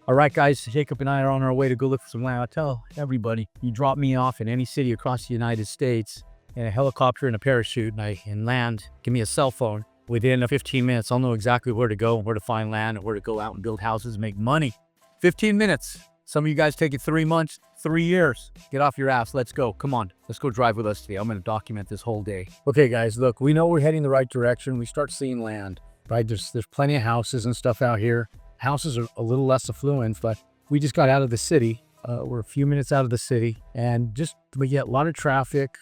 All right, guys, Jacob and I are on our way to go look for some land. I'll tell everybody, you drop me off in any city across the United States in a helicopter and a parachute and land, give me a cell phone. Within 15 minutes, I'll know exactly where to go and where to find land and where to go out and build houses and make money. 15 minutes. Some of you guys take it 3 months, 3 years. Get off your ass. Let's go. Come on. Let's go drive with us today. I'm going to document this whole day. Okay, guys, look, we know we're heading the right direction. We start seeing land, right? There's plenty of houses and stuff out here. Houses are a little less affluent, but we just got out of the city. We're a few minutes out of the city, and we get a lot of traffic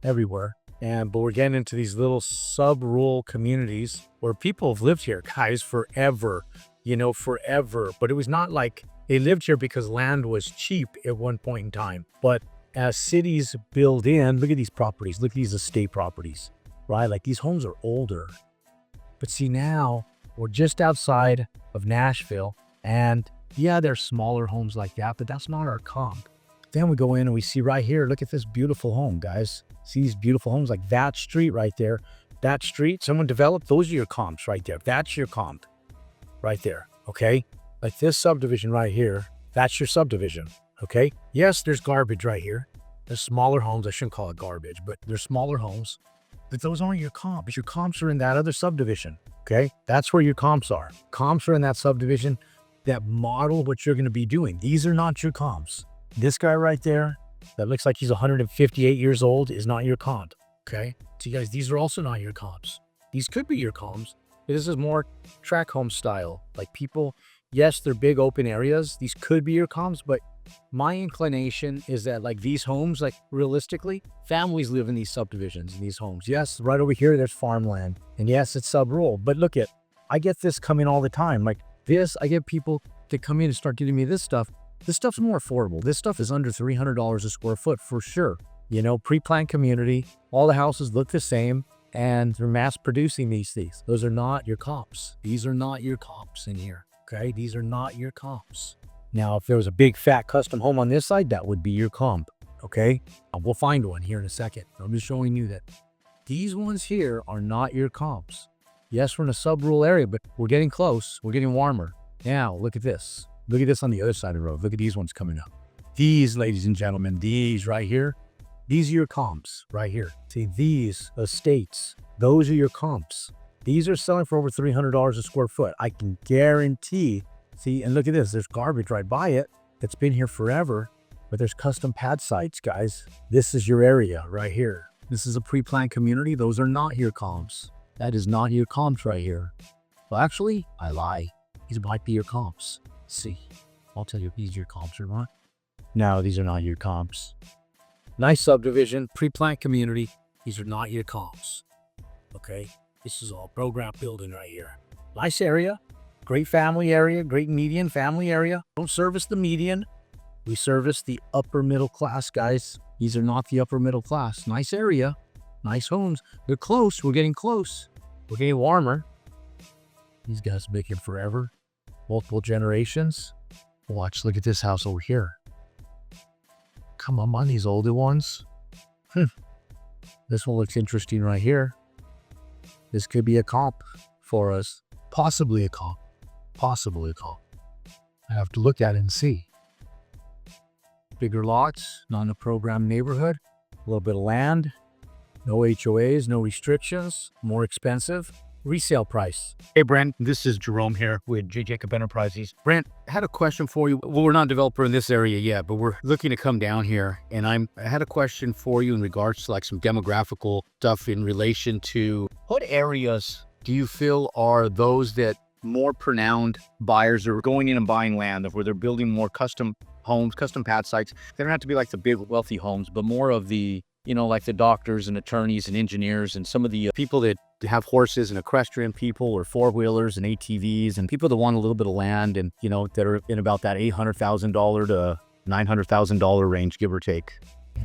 everywhere. But we're getting into these little sub-rural communities where people have lived here, guys, forever, forever. But it was not like they lived here because land was cheap at one point in time. But as cities build in, look at these properties, look at these estate properties, right? Like these homes are older. But see, now we're just outside of Nashville, and yeah, there's smaller homes like that, but that's not our comp. Then we go in and we see right here, look at this beautiful home, guys. See these beautiful homes like that street right there. That street, someone developed, those are your comps right there. That's your comp right there, okay? Like this subdivision right here, that's your subdivision, okay? Yes, there's garbage right here. There's smaller homes. I shouldn't call it garbage, but there's smaller homes. But those aren't your comps. Your comps are in that other subdivision, okay? That's where your comps are. Comps are in that subdivision that model what you're going to be doing. These are not your comps. This guy right there, that looks like he's 158 years old, is not your comp, okay? So you guys, these are also not your comps. These could be your comps. This is more track home style. Like people, yes, they're big open areas. These could be your comps, but my inclination is that like these homes, like realistically, families live in these subdivisions, in these homes. Yes, right over here, there's farmland. And yes, it's sub-rural, but look at, I get this coming all the time. Like this, I get people to come in and start giving me this stuff. This stuff's more affordable. This stuff is under $300 a square foot for sure. Pre-planned community, all the houses look the same, and they're mass producing these things. Those are not your comps. These are not your comps in here, okay? These are not your comps. Now, if there was a big fat custom home on this side, that would be your comp, okay? We'll find one here in a second. I'm just showing you that these ones here are not your comps. Yes, we're in a sub-rural area, but we're getting close. We're getting warmer. Now, look at this. Look at this on the other side of the road. Look at these ones coming up. These, ladies and gentlemen, these right here, these are your comps right here. See, these estates, those are your comps. These are selling for over $300 a square foot. I can guarantee. See, and look at this. There's garbage right by it that's been here forever, but there's custom pad sites, guys. This is your area right here. This is a pre-planned community. Those are not your comps. That is not your comps right here. Well, actually, I lie. These might be your comps. Let's see, I'll tell you if these are your comps or not. No, these are not your comps. Nice subdivision, pre-planned community. These are not your comps. Okay, this is all program building right here. Nice area. Great family area, great median family area. Don't service the median. We service the upper middle class, guys. These are not the upper middle class. Nice area, nice homes. They're close. We're getting close. We're getting warmer. These guys have been here forever. Multiple generations. Watch, look at this house over here. Come on, these older ones. This one looks interesting right here. This could be a comp for us. Possibly a comp. Possibly a comp. I have to look at it and see. Bigger lots, not in a programmed neighborhood. A little bit of land. No HOAs, no restrictions. More expensive. Resale price. Hey, Brent, this is Jerome here with J. Jacob Enterprises. Brent, I had a question for you. Well, we're not a developer in this area yet, but we're looking to come down here. And I had a question for you in regards to like some demographical stuff in relation to what areas do you feel are those that more pronounced buyers are going in and buying land where they're building more custom homes, custom pad sites. They don't have to be like the big wealthy homes, but more of the, like the doctors and attorneys and engineers and some of the people that have horses and equestrian people or four-wheelers and ATVs and people that want a little bit of land and, that are in about that $800,000 to $900,000 range, give or take. Yeah,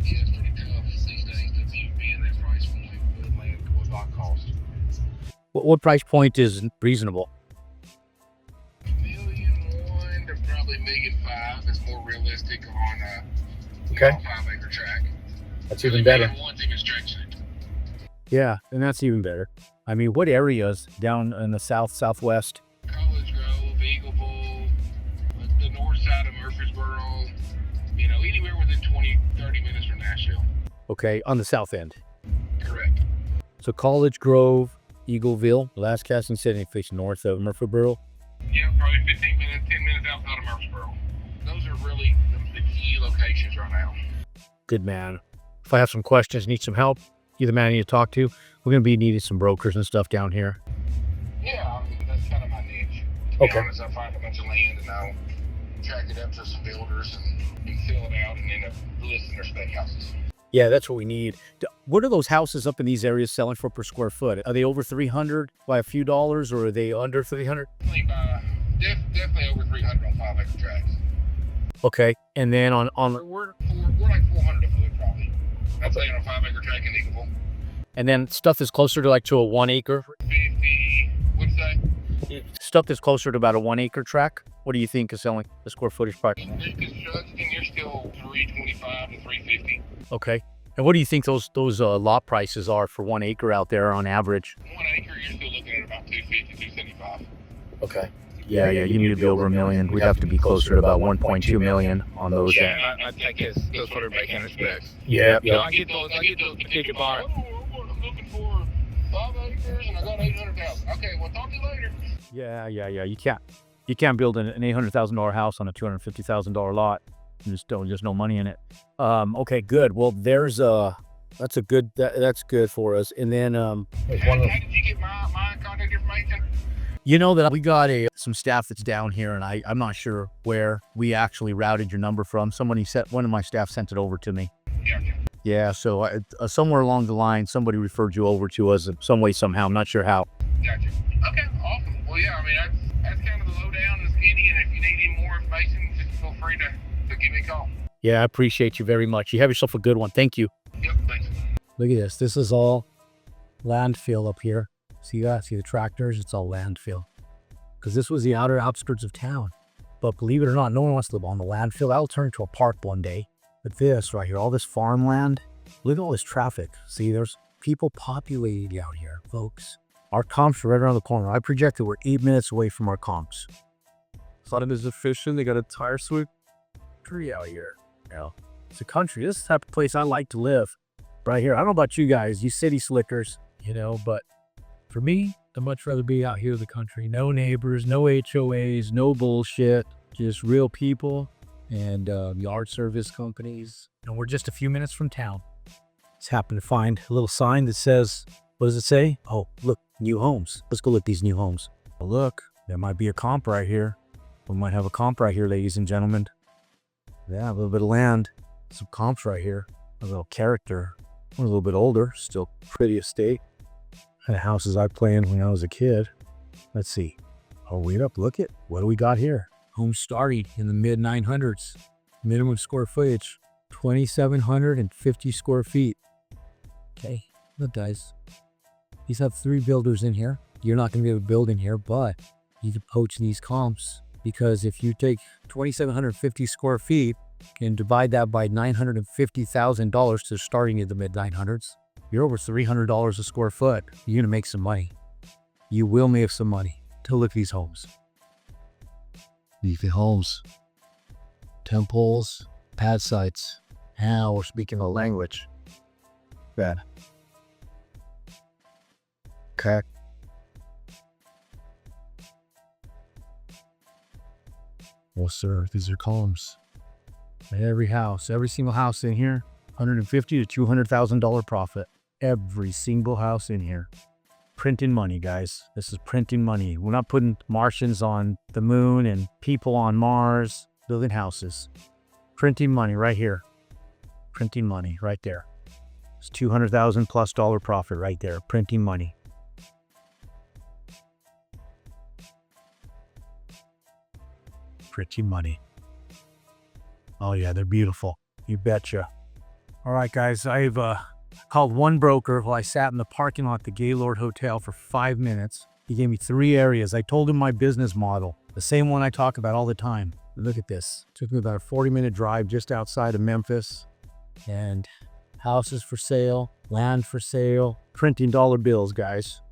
it's pretty tough these days to be in that price point with land with lot cost. What price point is reasonable? $1.1 million to probably $1.5 million is more realistic on a 5-acre tract. That's even better. $1 million stretch it. Yeah, and that's even better. I mean, what areas down in the southwest? College Grove, Eagle Bull, Okay, on the south end. Correct. So College Grove, Eagleville, last casting said it facing north of Murfreesboro. Yeah, probably 15 minutes, 10 minutes outside of Murfreesboro. Those are really the key locations right now. Good man. If I have some questions, need some help, you're the man I need to talk to. We're going to be needing some brokers and stuff down here. Yeah, I mean, that's kind of my niche. To be honest, I find a bunch of land and I'll track it up to some builders and fill it out and end up listing their spec houses. Yeah, that's what we need. What are those houses up in these areas selling for per square foot? Are they over 300 by a few dollars, or are they under 300? Definitely over 300 on 5-acre tracts. Okay, and then on We're like 400 a foot probably. I'd say on a 5-acre tract in Eagleville. and then stuff is closer to like to a 1 acre. 50. What'd you say? Stuff that's closer to about a 1 acre tract. What do you think is selling the square footage price? New construction, you're still 325 to 350. Okay, and what do you think those lot prices are for 1 acre out there on average? 1 acre, you're still looking at about 250, 275. Okay. Yeah, you need to be over $1 million. We'd have to be closer to about 1.2 million on those. Yeah, I think that's what everybody can expect. Yeah. I get those particular buyers. I'm looking for 5 acres and I got 800,000. Okay, well, talk to you later. Yeah. You can't build an $800,000 house on a $250,000 lot. There's no money in it. Okay, good. Well, that's good for us. And then How did you get my contact information? you know that we got some staff that's down here, and I'm not sure where we actually routed your number from. One of my staff sent it over to me. Gotcha. Yeah, so somewhere along the line, somebody referred you over to us in some way, somehow. I'm not sure how. Gotcha. Okay, awesome. Well, yeah, I mean, that's kind of the lowdown and skinny, and if you need any more information, just feel free to give me a call. Yeah, I appreciate you very much. You have yourself a good one. Thank you. Yep, thanks. Look at this. This is all landfill up here. See that? See the tractors? It's all landfill. Because this was the outer outskirts of town. But believe it or not, no one wants to live on the landfill. That'll turn into a park one day. But this right here, all this farmland, look at all this traffic. See, there's people populating out here, folks. Our comps are right around the corner. I projected we're 8 minutes away from our comps. Thought is efficient. They got a tire sweep tree out here. You know, it's a country. This is the type of place I like to live. Right here. I don't know about you guys, you city slickers, but for me, I'd much rather be out here in the country. No neighbors, no HOAs, no bullshit, just real people and yard service companies. And we're just a few minutes from town. Just happened to find a little sign that says, what does it say? Oh, look, new homes. Let's go look at these new homes. Oh, look, there might be a comp right here. We might have a comp right here, ladies and gentlemen. Yeah, a little bit of land, some comps right here, a little character. One a little bit older, still pretty estate. Kind of houses I played in when I was a kid. Let's see. Oh, wait up, look it. What do we got here? Home starting in the mid 900s. Minimum square footage, 2,750 square feet. Okay, look guys. These have 3 builders in here. You're not going to be able to build in here, but you can poach these comps. Because if you take 2,750 square feet and divide that by $950,000 to starting in the mid 900s, you're over $300 a square foot. You're gonna make some money. You will make some money. To look at these homes. Leafy homes, temples, pad sites. Now we're speaking a language. Bad. Okay. Well, sir, these are columns. Every single house in here, $150,000 to $200,000 profit. Every single house in here. Printing money, guys. This is printing money. We're not putting Martians on the moon and people on Mars, building houses. Printing money right here. Printing money right there. It's $200,000 plus profit right there. Printing money. Printing money. Oh yeah, they're beautiful. You betcha. All right, guys, I've called one broker while I sat in the parking lot at the Gaylord Hotel for 5 minutes. He gave me 3 areas. I told him my business model, the same one I talk about all the time. Look at this. Took me about a 40-minute drive just outside of Memphis. And houses for sale, land for sale, printing dollar bills, guys.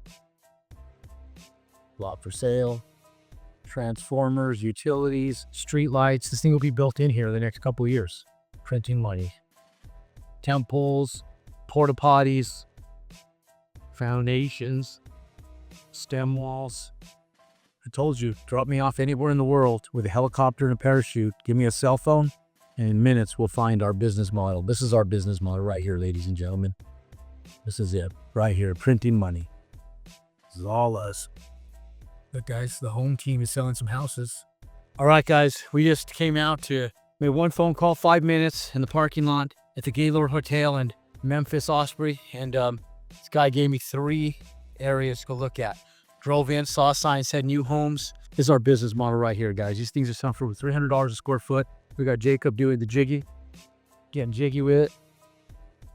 Lot for sale. Transformers, utilities, street lights. This thing will be built in here the next couple of years. Printing money. temples, porta potties, foundations, stem walls. I told you, drop me off anywhere in the world with a helicopter and a parachute. Give me a cell phone, and in minutes we'll find our business model. This is our business model right here, ladies and gentlemen. This is it, right here, printing money. This is all us. Look, guys, the home team is selling some houses. All right, guys, we just came out to made one phone call, 5 minutes in the parking lot at the Gaylord Hotel in Memphis Osprey, and this guy gave me 3 areas to go look at. Drove in, saw a sign, said new homes. This is our business model right here, guys. These things are selling for $300 a square foot. We got Jacob doing the jiggy, getting jiggy with it.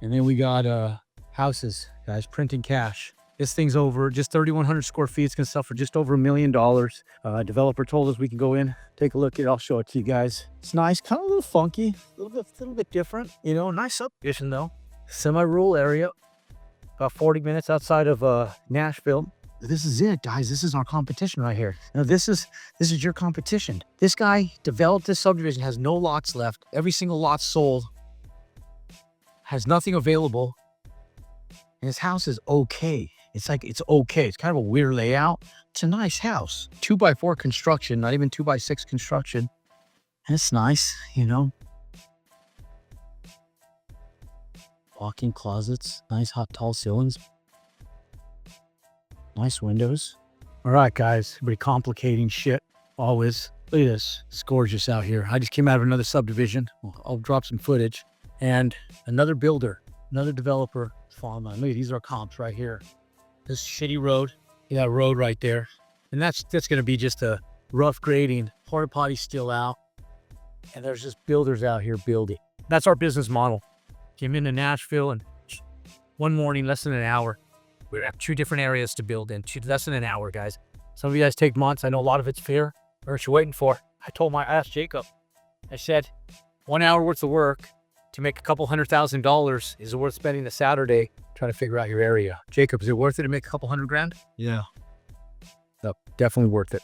And then we got houses, guys, printing cash. This thing's over just 3,100 square feet. It's gonna sell for just over $1 million. Developer told us we can go in, take a look at it. I'll show it to you guys. It's nice, kind of a little funky, a little bit different. You know, nice subdivision though. Semi-rural area, about 40 minutes outside of Nashville. This is it, guys. This is our competition right here. Now, this is your competition. This guy developed this subdivision, has no lots left. Every single lot sold, has nothing available, and his house is okay. It's okay. It's kind of a weird layout. It's a nice house. 2x4 construction, not even 2x6 construction. And it's nice, you know. Walk-in closets, nice hot tall ceilings. Nice windows. All right, guys, everybody complicating shit, always. Look at this, it's gorgeous out here. I just came out of another subdivision. I'll drop some footage. And another builder, another developer following on. Look, these are comps right here. This shitty road, that road right there. And that's gonna be just a rough grading. Porta potty's still out. And there's just builders out here building. That's our business model. Came into Nashville and one morning, less than an hour. We have 2 different areas to build in, less than an hour, guys. Some of you guys take months. I know a lot of it's fear. What you waiting for? I asked Jacob, I said, 1 hour worth of work to make a couple $100,000 is it worth spending a Saturday trying to figure out your area? Jacob, is it worth it to make a couple $100,000? Yeah. No, definitely worth it.